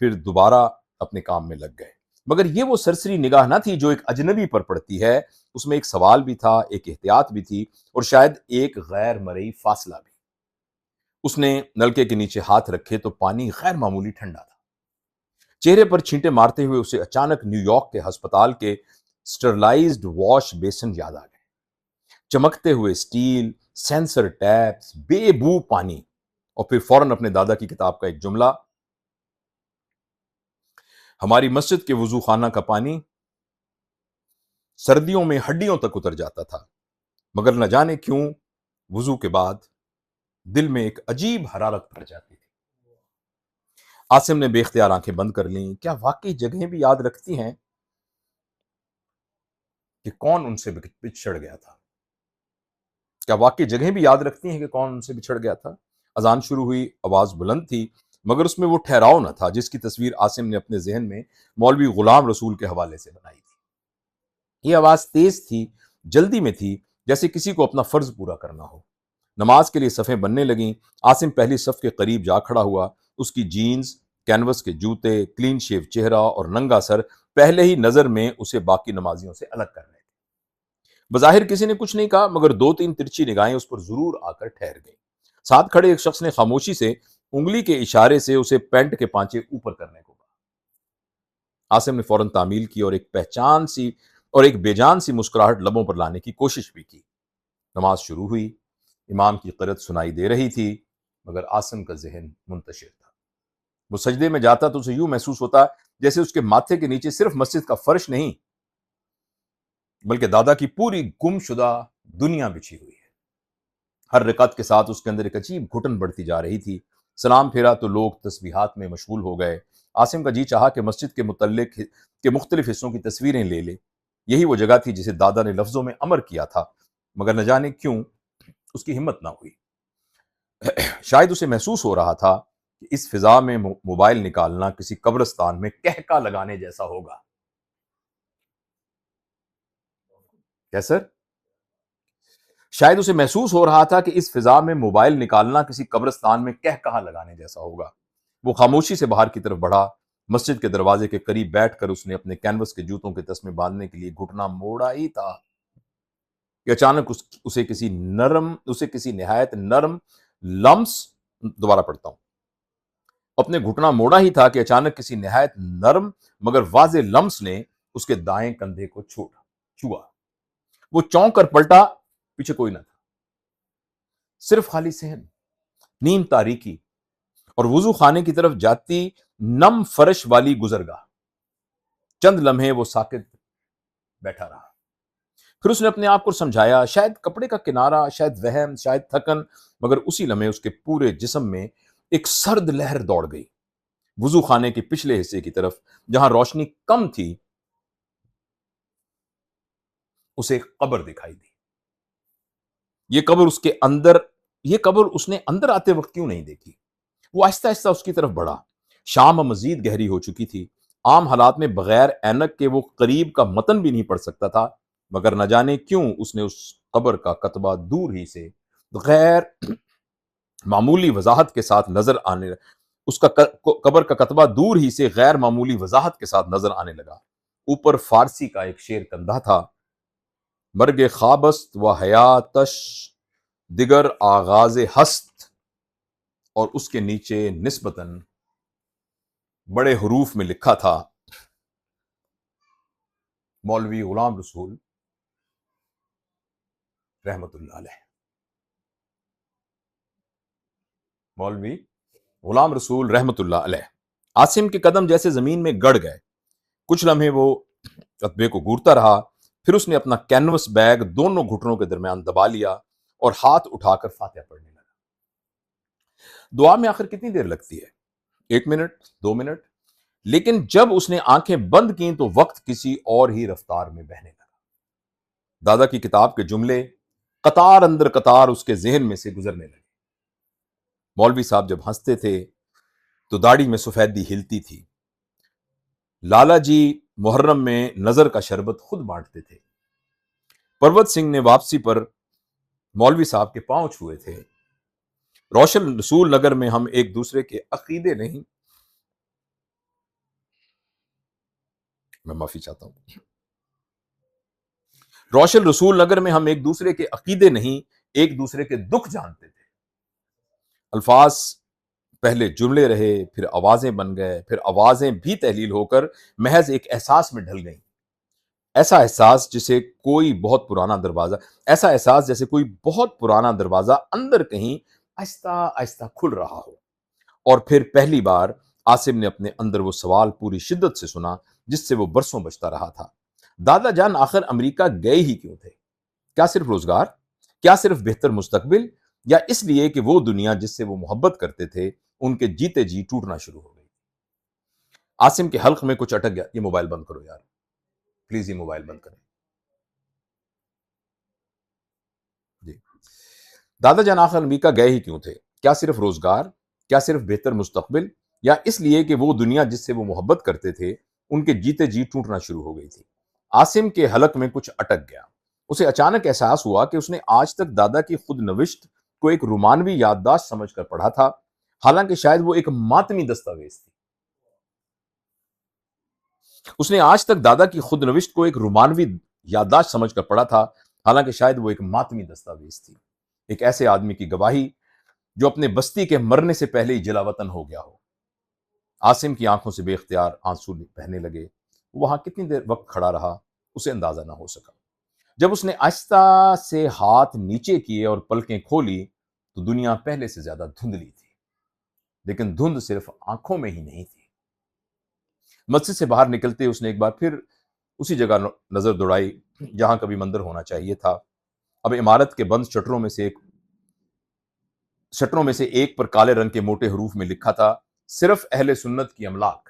A: پھر دوبارہ اپنے کام میں لگ گئے. مگر یہ وہ سرسری نگاہ نہ تھی جو ایک اجنبی پر پڑتی ہے. اس میں ایک سوال بھی تھا، ایک احتیاط بھی تھی، اور شاید ایک غیر مرئی فاصلہ بھی. اس نے نلکے کے نیچے ہاتھ رکھے تو پانی غیر معمولی ٹھنڈا تھا. چہرے پر چھینٹے مارتے ہوئے اسے اچانک نیو یارک کے ہسپتال کے سٹرلائزڈ واش بیسن یاد آ گئے. چمکتے ہوئے سٹیل، سینسر ٹیپس، بے بو پانی، اور پھر فوراً اپنے دادا کی کتاب کا ایک جملہ: ہماری مسجد کے وضو خانہ کا پانی سردیوں میں ہڈیوں تک اتر جاتا تھا، مگر نہ جانے کیوں وضو کے بعد دل میں ایک عجیب حرارت پڑ جاتی تھی. عاصم نے بے اختیار آنکھیں بند کر لیں. کیا واقعی جگہیں بھی یاد رکھتی ہیں کہ کون ان سے بچھڑ گیا تھا؟ کیا واقعی جگہیں بھی یاد رکھتی ہیں کہ کون ان سے بچھڑ گیا تھا؟ اذان شروع ہوئی. آواز بلند تھی، مگر اس میں وہ ٹھہراؤ نہ تھا جس کی تصویر عاصم نے اپنے ذہن میں مولوی غلام رسول کے حوالے سے بنائی تھی. یہ آواز تیز تھی، جلدی میں تھی، جیسے کسی کو اپنا فرض پورا کرنا ہو. نماز کے لیے صفیں بننے لگیں. عاصم پہلی صف کے قریب جا کھڑا ہوا. اس کی جینز، کینوس کے جوتے، کلین شیو چہرہ اور ننگا سر پہلے ہی نظر میں اسے باقی نمازیوں سے الگ کر رہے تھے. بظاہر کسی نے کچھ نہیں کہا، مگر 2-3 ترچھی نگاہیں اس پر ضرور آ کر ٹھہر گئیں. ساتھ کھڑے ایک شخص نے خاموشی سے انگلی کے اشارے سے اسے پینٹ کے پانچے اوپر کرنے کو کہا. عاصم نے فوراً تعمیل کی اور ایک بے جان سی مسکراہٹ لبوں پر لانے کی کوشش بھی کی. نماز شروع ہوئی. امام کی قرأت سنائی دے رہی تھی، مگر عاصم کا ذہن منتشر تھا. وہ سجدے میں جاتا تو اسے یوں محسوس ہوتا جیسے اس کے ماتھے کے نیچے صرف مسجد کا فرش نہیں بلکہ دادا کی پوری گم شدہ دنیا بچھی ہوئی ہے. ہر رکعت کے ساتھ اس کے اندر ایک عجیب گھٹن بڑھتی جا رہی تھی. سلام پھیرا تو لوگ تسبیحات میں مشغول ہو گئے. عاصم کا جی چاہا کہ مسجد کے مختلف حصوں کی تصویریں لے لے. یہی وہ جگہ تھی جسے دادا نے لفظوں میں امر کیا تھا، مگر نہ جانے کیوں اس کی ہمت نہ ہوئی. شاید اسے محسوس ہو رہا تھا کہ اس فضا میں موبائل نکالنا کسی قبرستان میں کہکا لگانے جیسا ہوگا. کیا سر؟ شاید اسے محسوس ہو رہا تھا کہ اس فضا میں موبائل نکالنا کسی قبرستان میں کہکہا لگانے جیسا ہوگا. وہ خاموشی سے باہر کی طرف بڑھا. مسجد کے دروازے کے قریب بیٹھ کر اس نے اپنے کینوس کے جوتوں کے تسمے باندھنے کے لیے گھٹنا موڑا ہی تھا کہ اچانک اسے کسی نہایت نرم لمس دوبارہ پڑھتا ہوں. اپنے گھٹنا موڑا ہی تھا کہ اچانک کسی نہایت نرم مگر واضح لمس نے اس کے دائیں کندھے کو چھوا. وہ چونک کر پلٹا. پیچھے کوئی نہ تھا، صرف خالی صحن، نیم تاریکی اور وضو خانے کی طرف جاتی نم فرش والی گزرگاہ. چند لمحے وہ ساکت بیٹھا رہا. پھر اس نے اپنے آپ کو سمجھایا، شاید کپڑے کا کنارہ، شاید وہم، شاید تھکن، مگر اسی لمحے اس کے پورے جسم میں ایک سرد لہر دوڑ گئی. وضو خانے کے پچھلے حصے کی طرف جہاں روشنی کم تھی اسے ایک قبر دکھائی دی. یہ قبر اس نے اندر آتے وقت کیوں نہیں دیکھی؟ وہ آہستہ آہستہ اس کی طرف بڑھا. شام مزید گہری ہو چکی تھی. عام حالات میں بغیر اینک کے وہ قریب کا متن بھی نہیں پڑھ سکتا تھا، مگر نہ جانے کیوں اس نے اس قبر کا کتبہ دور ہی سے غیر معمولی وضاحت کے ساتھ نظر آنے قبر کا کتبہ دور ہی سے غیر معمولی وضاحت کے ساتھ نظر آنے لگا. اوپر فارسی کا ایک شعر کندھا تھا: مرگ خوابست و حیاتش دیگر آغاز ہست، اور اس کے نیچے نسبتاً بڑے حروف میں لکھا تھا: مولوی غلام رسول رحمت اللہ علیہ. مولوی غلام رسول رحمت اللہ علیہ. عاصم کے قدم جیسے زمین میں گڑ گئے. کچھ لمحے وہ خطبے کو گورتا رہا، پھر اس نے اپنا کینوس بیگ دونوں گھٹنوں کے درمیان دبا لیا اور ہاتھ اٹھا کر فاتحہ پڑھنے لگا. دعا میں آخر کتنی دیر لگتی ہے؟ 1 منٹ، 2 منٹ. لیکن جب اس نے آنکھیں بند کیں تو وقت کسی اور ہی رفتار میں بہنے لگا. دادا کی کتاب کے جملے قطار اندر قطار اس کے ذہن میں سے گزرنے لگے. مولوی صاحب جب ہنستے تھے تو داڑھی میں سفیدی ہلتی تھی. لالا جی محرم میں نظر کا شربت خود بانٹتے تھے. پروت سنگھ نے واپسی پر مولوی صاحب کے پاؤں چھوئے تھے. روشن رسول نگر میں ہم ایک دوسرے کے عقیدے نہیں، میں معافی چاہتا ہوں، روشن رسول نگر میں ہم ایک دوسرے کے عقیدے نہیں، ایک دوسرے کے دکھ جانتے تھے. الفاظ پہلے جملے رہے، پھر آوازیں بن گئے، پھر آوازیں بھی تحلیل ہو کر محض ایک احساس میں ڈھل گئیں. ایسا احساس جیسے کوئی بہت پرانا دروازہ اندر کہیں آہستہ آہستہ کھل رہا ہو. اور پھر پہلی بار عاصم نے اپنے اندر وہ سوال پوری شدت سے سنا جس سے وہ برسوں بچتا رہا تھا. دادا جان آخر امریکہ گئے ہی کیوں تھے؟ کیا صرف روزگار؟ کیا صرف بہتر مستقبل؟ یا اس لیے کہ وہ دنیا جس سے وہ محبت کرتے تھے ان کے جیتے جی ٹوٹنا شروع ہو گئی؟ عاصم کے حلق میں کچھ اٹک گیا. یہ موبائل بند کرو یار پلیز، یہ موبائل بند کریں. جی. دادا جان آخر امریکہ گئے ہی کیوں تھے؟ کیا صرف روزگار؟ کیا صرف بہتر مستقبل؟ یا اس لیے کہ وہ دنیا جس سے وہ محبت کرتے تھے ان کے جیتے جی ٹوٹنا شروع ہو گئی تھی؟ عاصم کے حلق میں کچھ اٹک گیا. اسے اچانک احساس ہوا کہ اس نے آج تک دادا کی خود نوشت کو ایک رومانوی یادداشت سمجھ کر پڑھا تھا، حالانکہ شاید وہ ایک ماتمی دستاویز تھی. اس نے آج تک دادا کی خود نوشت کو ایک رومانوی یادداشت سمجھ کر پڑھا تھا، حالانکہ شاید وہ ایک ماتمی دستاویز تھی، ایک ایسے آدمی کی گواہی جو اپنے بستی کے مرنے سے پہلے ہی جلا وطن ہو گیا ہو. عاصم کی آنکھوں سے بے اختیار آنسو بہنے لگے. وہاں کتنی دیر وقت کھڑا رہا اسے اندازہ نہ ہو سکا. جب اس نے آہستہ سے ہاتھ نیچے کیے اور پلکیں کھولی تو دنیا پہلے سے زیادہ دھندلی تھی، لیکن دھند صرف آنکھوں میں ہی نہیں تھی. مسجد سے باہر نکلتے اس نے ایک بار پھر اسی جگہ نظر دوڑائی جہاں کبھی مندر ہونا چاہیے تھا. اب عمارت کے بند شٹروں میں سے ایک پر کالے رنگ کے موٹے حروف میں لکھا تھا، صرف اہل سنت کی املاک.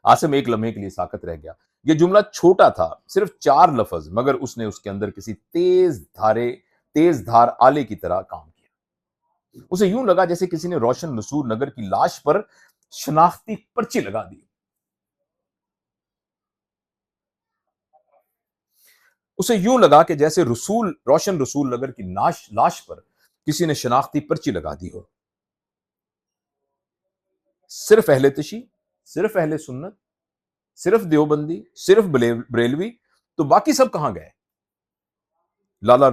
A: عاصم ایک لمحے کے لیے ساکت رہ گیا. یہ جملہ چھوٹا تھا، صرف 4 لفظ، مگر اس نے اس کے اندر کسی تیز دھار آلے کی طرح کام کیا. اسے یوں لگا جیسے کسی نے روشن رسول نگر کی لاش پر شناختی پرچی لگا دی. اسے یوں لگا کہ جیسے روشن رسول نگر کی لاش پر کسی نے شناختی پرچی لگا دی ہو. صرف اہل تشیع، صرف اہل سنت، صرف دیوبندی، صرف بریلوی، تو باقی سب کہاں گئے؟ لالا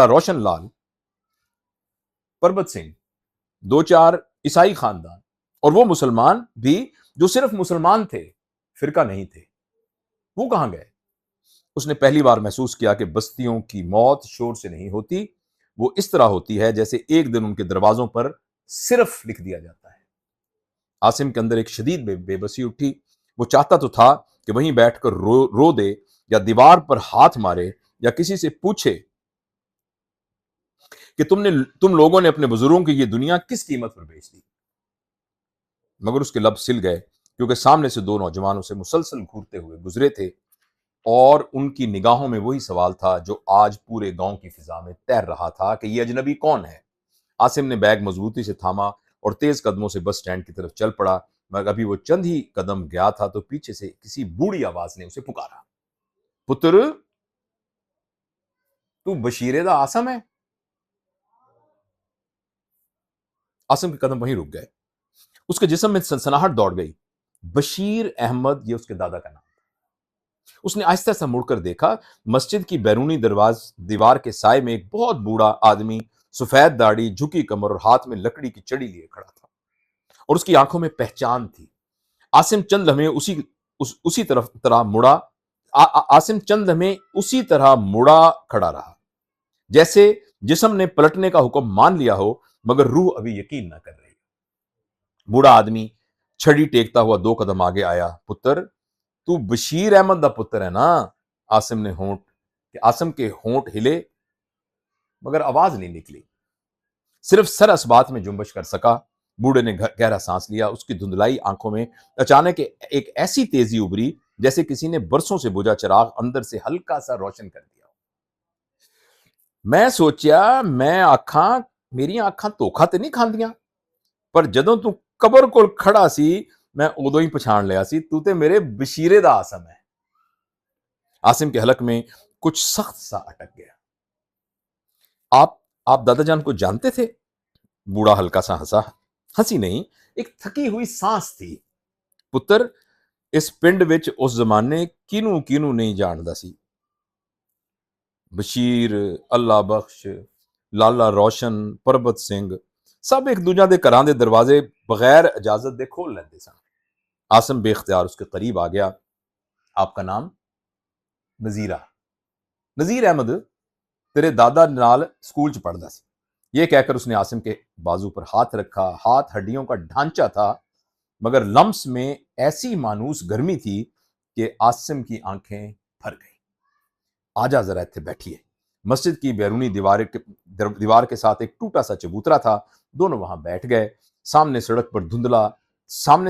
A: روشن لال، پربت سنگھ، 2-4 عیسائی خاندان، اور وہ مسلمان بھی جو صرف مسلمان تھے، فرقہ نہیں تھے، وہ کہاں گئے؟ اس نے پہلی بار محسوس کیا کہ بستیوں کی موت شور سے نہیں ہوتی، وہ اس طرح ہوتی ہے جیسے ایک دن ان کے دروازوں پر صرف لکھ دیا جاتا ہے. عاصم کے اندر ایک شدید بے بسی اٹھی. وہ چاہتا تو تھا کہ وہیں بیٹھ کر رو دے یا دیوار پر ہاتھ مارے یا کسی سے پوچھے کہ تم لوگوں نے اپنے بزرگوں کی یہ دنیا کس قیمت پر بیچ دی. مگر اس کے لب سل گئے کیونکہ سامنے سے 2 نوجوان اسے مسلسل گھورتے ہوئے گزرے تھے اور ان کی نگاہوں میں وہی سوال تھا جو آج پورے گاؤں کی فضا میں تیر رہا تھا کہ یہ اجنبی کون ہے؟ عاصم نے بیگ مضبوطی سے تھاما اور تیز قدموں سے بس سٹینڈ کی طرف چل پڑا. مگر ابھی وہ چند ہی قدم گیا تھا تو پیچھے سے کسی بوڑھی آواز نے اسے پکارا، پتر تو بشیر دا عاصم ہے؟ عاصم کے قدم وہیں رک گئے. اس کے جسم میں سنسناہٹ دوڑ گئی. بشیر احمد، یہ اس کے دادا کا نام تھا. اس نے آہستہ سے مڑ کر دیکھا. مسجد کی بیرونی دیوار کے سائے میں ایک بہت بوڑھا آدمی، سفید داڑھی، جھکی کمر اور ہاتھ میں لکڑی کی چڑی لیے کھڑا تھا، اور اس کی آنکھوں میں پہچان تھی. عاصم چند لمحے اسی اسی طرح مڑا، عاصم چند لمحے اسی طرح مڑا کھڑا رہا، جیسے جسم نے پلٹنے کا حکم مان لیا ہو مگر روح ابھی یقین نہ کر رہی۔ بوڑھا آدمی چھڑی ٹیکتا ہوا 2 قدم آگے آیا۔ پتر تو بشیر احمد دا پتر ہے نا؟ عاصم کے ہونٹ ہلے مگر آواز نہیں نکلی، صرف سر اسبات میں جنبش کر سکا۔ بوڑھے نے گہرا سانس لیا، اس کی دھندلائی آنکھوں میں اچانک ایک ایسی تیزی ابری جیسے کسی نے برسوں سے بجھا چراغ اندر سے ہلکا سا روشن کر دیا۔ میں سوچیا میری آنکھاں دھوکھا تے نہیں کھاندیاں، پر جدوں تو قبر کول کھڑا سی میں ادو ہی پچھان لیا سی تو تے میرے بشیرے دا عاصم ہے۔ عاصم کے حلق میں کچھ سخت سا اٹک گیا۔ آپ دادا جان کو جانتے تھے؟ بوڑھا ہلکا سا ہنسا، ہنسی نہیں، ایک تھکی ہوئی سانس تھی۔ پتر اس پنڈ وچ اس زمانے کینوں نہیں جاندا سی۔ بشیر، اللہ بخش، لالا روشن، پربت سنگھ سب ایک دوجہ دے گھراں دے دروازے بغیر اجازت دے کھول لیندے سن۔ عاصم بے اختیار اس کے قریب آ گیا۔ آپ کا نام؟ نذیر احمد، تیرے دادا نال سکول چ پڑھدا سی۔ یہ کہہ کر اس نے عاصم کے بازو پر ہاتھ رکھا۔ ہاتھ ہڈیوں کا ڈھانچہ تھا مگر لمس میں ایسی مانوس گرمی تھی کہ عاصم کی آنکھیں بھر گئیں۔ آجا ذرا اتھے بیٹھیے۔ مسجد کی بیرونی دیوار کے ساتھ ایک ٹوٹا سا چبوترا تھا، دونوں وہاں بیٹھ گئے۔ سامنے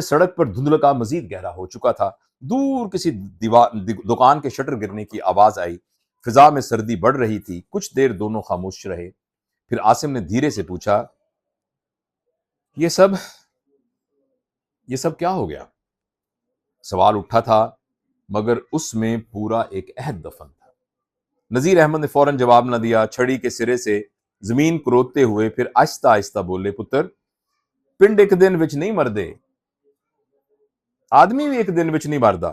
A: سڑک پر دھندلکا مزید گہرا ہو چکا تھا۔ دور کسی دکان کے شٹر گرنے کی آواز آئی۔ فضا میں سردی بڑھ رہی تھی۔ کچھ دیر دونوں خاموش رہے، پھر عاصم نے دھیرے سے پوچھا، یہ سب کیا ہو گیا؟ سوال اٹھا تھا مگر اس میں پورا ایک عہد دفن تھا۔ نذیر احمد نے فوراً جواب نہ دیا، چھڑی کے سرے سے زمین کروتتے ہوئے پھر آہستہ آہستہ بولے، پتر پنڈ ایک دن وچ نہیں مردے، آدمی بھی ایک دن وچ نہیں مردا۔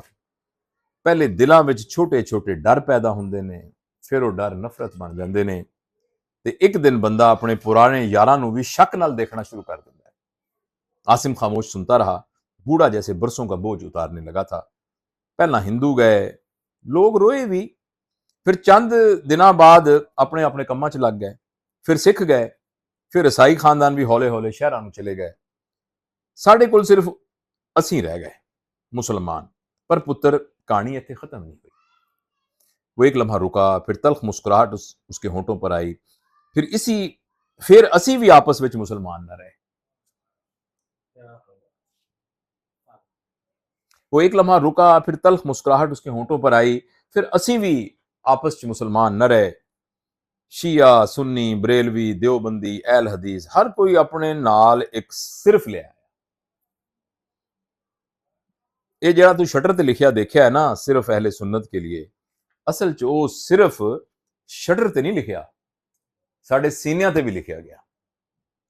A: پہلے دلاں وچ چھوٹے چھوٹے ڈر پیدا ہوندے نے، پھر وہ ڈر نفرت بن جاندے نے تے ایک دن بندہ اپنے پرانے یاراں نوں بھی شک نال دیکھنا شروع کر دیندا ہے۔ عاصم خاموش سنتا رہا۔ بوڑھا جیسے برسوں کا بوجھ اتارنے لگا تھا۔ پہلا ہندو گئے، لوگ روئے بھی، پھر چند دنوں بعد اپنے کماں چ لگ گئے، پھر سکھ گئے، پھر عیسائی خاندان بھی ہولے ہولے شہراں نوں چلے گئے۔ ساڈے کول صرف اسی رہ گئے مسلمان۔ پر پتر کہانی ایتھے ختم نہیں ہوئی۔ وہ ایک لمحہ رکا، پھر تلخ مسکراہٹ اس کے ہونٹوں پر آئی، پھر اسی بھی آپس وچ مسلمان نہ رہے۔ وہ ایک لمحہ رکا، پھر تلخ مسکراہٹ اس کے ہونٹوں پر آئی، پھر اسی بھی آپس چ مسلمان نہ رہے۔ شیعہ، سنی، بریلوی، دیوبندی، اہل حدیث، ہر کوئی اپنے نال ایک صرف لے آیا۔ یہ جڑا تو شٹر تے لکھیا دیکھیا ہے نا، صرف اہل سنت کے لیے، اصل چ وہ صرف شٹر تے نہیں لکھیا، ساڈے سینیاں تے بھی لکھیا گیا۔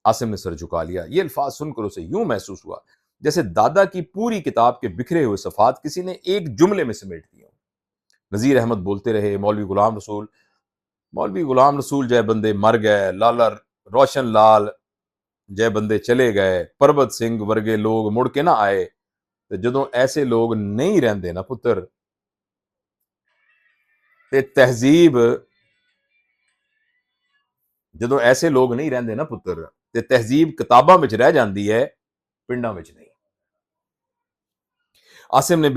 A: عاصم نے سر جھکا لیا۔ یہ الفاظ سن کر اسے یوں محسوس ہوا جیسے دادا کی پوری کتاب کے بکھرے ہوئے صفحات کسی نے ایک جملے میں سمیٹ دیے ہوں۔ نذیر احمد بولتے رہے، مولوی غلام رسول جے بندے مر گئے، لالا روشن لال جے بندے چلے گئے، پربت سنگھ ورگے لوگ مڑ کے نہ آئے، تے جدوں ایسے لوگ نہیں رہندے نا پتر تے تہذیب کتاباں وچ رہ جاندی ہے، پنڈاں وچ نہیں۔ عاصم نے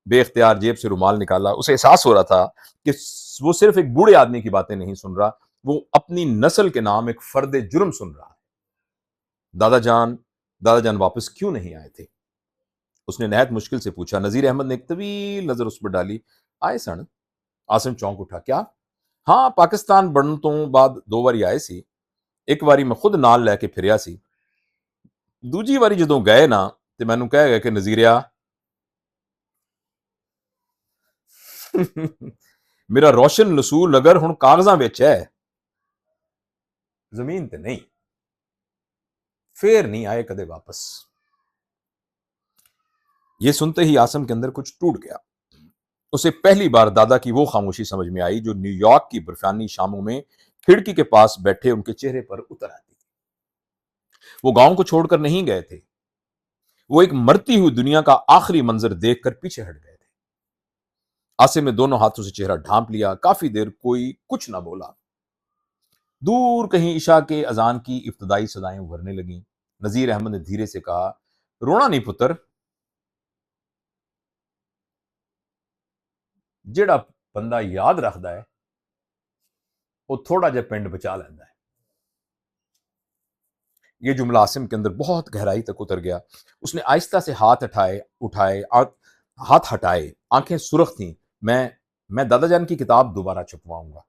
A: بے اختیار جیب سے رومال نکالا۔ اسے احساس ہو رہا تھا کہ وہ صرف ایک بوڑھے آدمی کی باتیں نہیں سن رہا، وہ اپنی نسل کے نام ایک فرد جرم سن رہا ہے۔ دادا جان واپس کیوں نہیں آئے تھے؟ اس نے نہایت مشکل سے پوچھا۔ نذیر احمد نے ایک طویل نظر اس پر ڈالی۔ آئے سن؟ عاصم چونک اٹھا۔ کیا؟ ہاں، پاکستان بنن تو بعد 2 واری آئے سی، ایک واری میں خود نال لے کے پھریا سی، دوجی واری جدوں گئے نا تے مینوں کہہ گئے کہ نذیریا میرا روشن رسول اگر ہن کاغذاں وچ ہے، زمین تے نہیں، پھر نہیں آئے کدے واپس۔ یہ سنتے ہی عاصم کے اندر کچھ ٹوٹ گیا۔ اسے پہلی بار دادا کی وہ خاموشی سمجھ میں آئی جو نیو یارک کی برفانی شاموں میں کھڑکی کے پاس بیٹھے ان کے چہرے پر اتر آتی تھی۔ وہ گاؤں کو چھوڑ کر نہیں گئے تھے، وہ ایک مرتی ہوئی دنیا کا آخری منظر دیکھ کر پیچھے ہٹ گئے تھے۔ عاصم نے دونوں ہاتھوں سے چہرہ ڈھانپ لیا، کافی دیر کوئی کچھ نہ بولا۔ دور کہیں عشاء کے اذان کی ابتدائی صدائیں ابھرنے لگیں۔ نذیر احمد نے دھیرے سے کہا، رونا نہیں پتر، جڑا بندہ یاد رکھدا ہے وہ تھوڑا جا پنڈ بچا لیندا ہے۔ یہ جملہ عاصم کے اندر بہت گہرائی تک اتر گیا۔ اس نے آہستہ سے ہاتھ ہٹائے، آنکھیں سرخ تھیں۔ میں دادا جان کی کتاب دوبارہ چھپواؤں گا،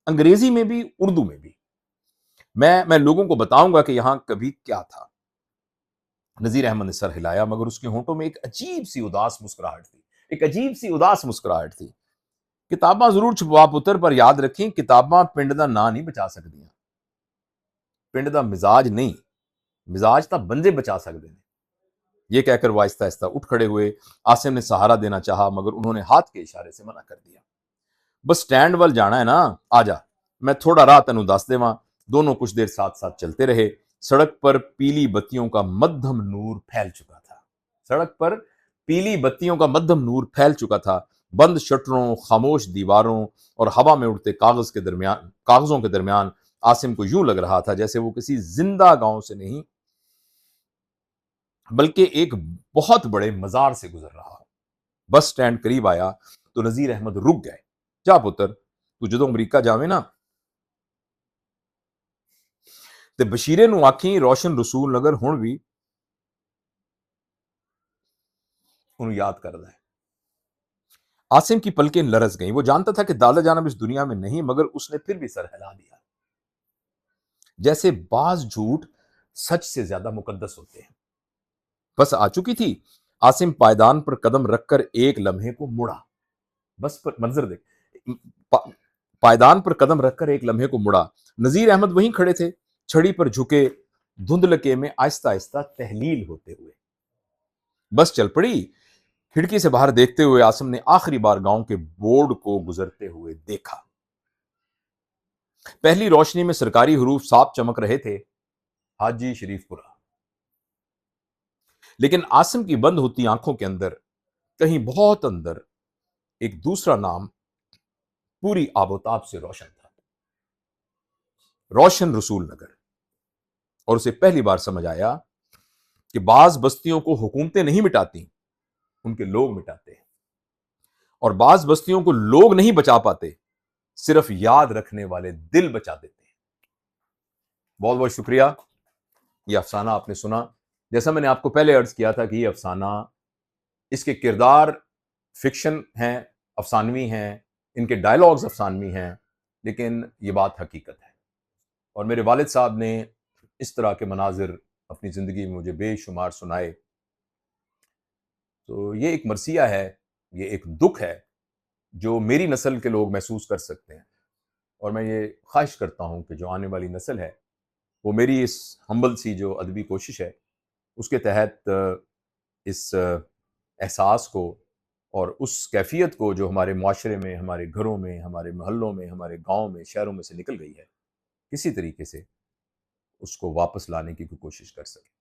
A: انگریزی میں بھی، اردو میں بھی۔ میں لوگوں کو بتاؤں گا کہ یہاں کبھی کیا تھا۔ نذیر احمد نے سر ہلایا، مگر اس کے ہونٹوں میں ایک عجیب سی اداس مسکراہٹ تھی۔ کتاباں ضرور چھپوا پتر، پر یاد رکھیں کتاباں پنڈ دا نا نہیں بچا سکدیاں، پنڈ دا مزاج نہیں، مزاج تا بندے بچا سکتے ہیں۔ یہ کہہ کر وہ آہستہ آہستہ اٹھ کھڑے ہوئے۔ عاصم نے سہارا دینا چاہا، مگر انہوں نے ہاتھ کے اشارے سے منع کر دیا۔ بس سٹینڈ وال جانا ہے نا، آ جا، میں تھوڑا راہ تینوں دس دیواں۔ دونوں کچھ دیر ساتھ ساتھ چلتے رہے۔ سڑک پر پیلی بتیوں کا مدھم نور پھیل چکا تھا۔ بند شٹروں، خاموش دیواروں اور ہوا میں اڑتے کاغذوں کے درمیان عاصم کو یوں لگ رہا تھا جیسے وہ کسی زندہ گاؤں سے نہیں بلکہ ایک بہت بڑے مزار سے گزر رہا ہو۔ بس سٹینڈ قریب آیا تو نذیر احمد رک گئے۔ جا پتر، تو جدوں امریکہ جاویں نا تے بشیرے نوں آکھیں روشن رسول نگر ہن بھی انہوں یاد کردا ہے۔ عاصم کی پلکیں لرز گئیں۔ وہ جانتا تھا کہ دادا جان اب اس دنیا میں نہیں، مگر اس نے پھر بھی سر ہلا دیا، جیسے بعض جھوٹ سچ سے زیادہ مقدس ہوتے ہیں۔ بس آ چکی تھی۔ عاصم پائیدان پر قدم رکھ کر ایک لمحے کو مڑا۔ بس پر منظر دیکھ، پائیدان پر قدم رکھ کر ایک لمحے کو مڑا۔ نذیر احمد وہیں کھڑے تھے، چھڑی پر جھکے، دھندلکے میں آہستہ آہستہ تحلیل ہوتے ہوئے۔ بس چل پڑی۔ کھڑکی سے باہر دیکھتے ہوئے عاصم نے آخری بار گاؤں کے بورڈ کو گزرتے ہوئے دیکھا۔ پہلی روشنی میں سرکاری حروف صاف چمک رہے تھے، حاجی شریف پورہ۔ لیکن عاصم کی بند ہوتی آنکھوں کے اندر، کہیں بہت اندر، ایک دوسرا نام پوری آبوتاب سے روشن تھا، روشن رسول نگر۔ اور اسے پہلی بار سمجھ آیا کہ بعض بستیوں کو حکومتیں نہیں مٹاتی، ان کے لوگ مٹاتے ہیں، اور بعض بستیوں کو لوگ نہیں بچا پاتے، صرف یاد رکھنے والے دل بچا دیتے ہیں۔ بہت بہت شکریہ۔ یہ افسانہ آپ نے سنا۔ جیسا میں نے آپ کو پہلے عرض کیا تھا کہ یہ افسانہ، اس کے کردار فکشن ہیں، افسانوی ہیں، ان کے ڈائلاگز افسانوی ہیں، لیکن یہ بات حقیقت ہے۔ اور میرے والد صاحب نے اس طرح کے مناظر اپنی زندگی میں مجھے بے شمار سنائے۔ تو یہ ایک مرثیہ ہے، یہ ایک دکھ ہے جو میری نسل کے لوگ محسوس کر سکتے ہیں، اور میں یہ خواہش کرتا ہوں کہ جو آنے والی نسل ہے وہ میری اس ہمبل سی جو ادبی کوشش ہے اس کے تحت اس احساس کو اور اس کیفیت کو جو ہمارے معاشرے میں، ہمارے گھروں میں، ہمارے محلوں میں، ہمارے گاؤں میں، شہروں میں سے نکل گئی ہے، کسی طریقے سے اس کو واپس لانے کی کوشش کر سکیں۔